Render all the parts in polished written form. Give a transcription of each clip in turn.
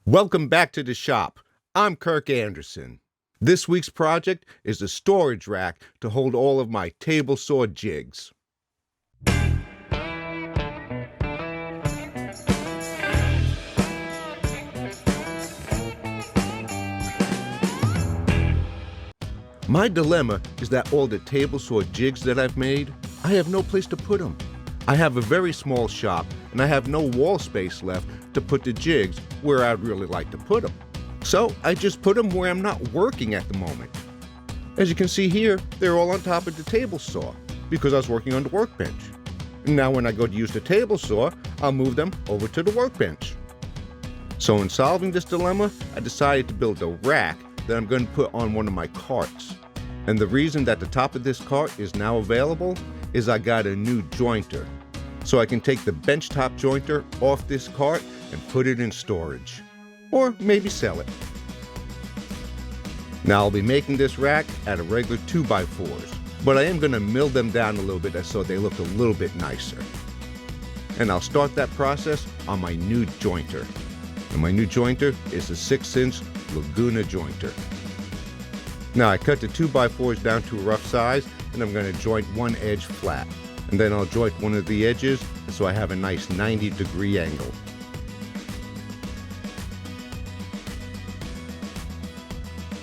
Welcome back to the shop. I'm Kirk Anderson. This week's project is a storage rack to hold all of my table saw jigs. My dilemma is that all the table saw jigs that I've made, I have no place to put them. I have a very small shop and I have no wall space left to put the jigs where I'd really like to put them. So I just put them where I'm not working at the moment. As you can see here, they're all on top of the table saw because I was working on the workbench. Now when I go to use the table saw, I'll move them over to the workbench. So in solving this dilemma, I decided to build a rack that I'm going to put on one of my carts. And the reason that the top of this cart is now available is I got a new jointer. So I can take the benchtop jointer off this cart and put it in storage. Or maybe sell it. Now I'll be making this rack out of regular 2x4s, but I am going to mill them down a little bit so they look a little bit nicer. And I'll start that process on my new jointer. And my new jointer is a 6-inch Laguna jointer. Now I cut the 2x4s down to a rough size and I'm going to joint one edge flat. And then I'll joint one of the edges so I have a nice 90-degree angle.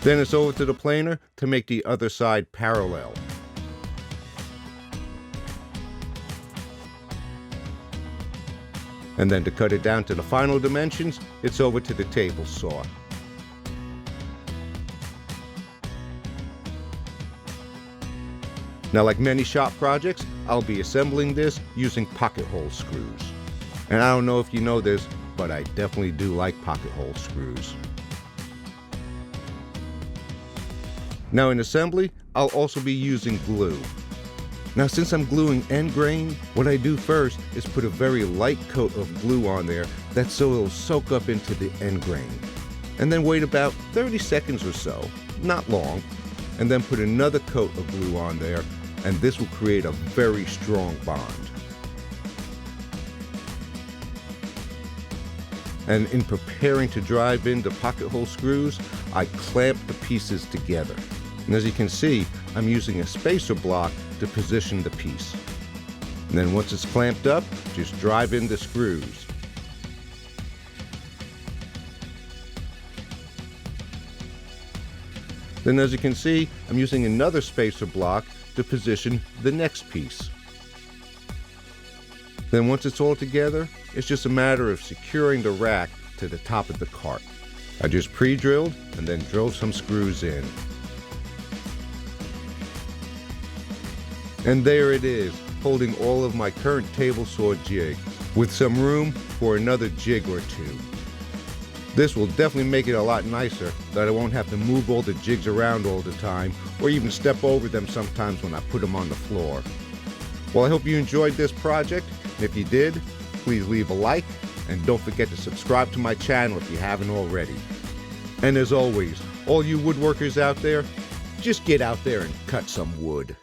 Then it's over to the planer to make the other side parallel. And then to cut it down to the final dimensions, it's over to the table saw. Now, like many shop projects, I'll be assembling this using pocket hole screws. And I don't know if you know this, but I definitely do like pocket hole screws. Now in assembly, I'll also be using glue. Now since I'm gluing end grain, what I do first is put a very light coat of glue on there that's so it'll soak up into the end grain. And then wait about 30 seconds or so, not long, and then put another coat of glue on there, and this will create a very strong bond. And in preparing to drive in the pocket hole screws, I clamp the pieces together. And as you can see, I'm using a spacer block to position the piece. And then once it's clamped up, just drive in the screws. Then as you can see, I'm using another spacer block to position the next piece. Then once it's all together, it's just a matter of securing the rack to the top of the cart. I just pre-drilled and then drilled some screws in. And there it is, holding all of my current table saw jig, with some room for another jig or two. This will definitely make it a lot nicer, that I won't have to move all the jigs around all the time, or even step over them sometimes when I put them on the floor. Well, I hope you enjoyed this project, and if you did, please leave a like, and don't forget to subscribe to my channel if you haven't already. And as always, all you woodworkers out there, just get out there and cut some wood.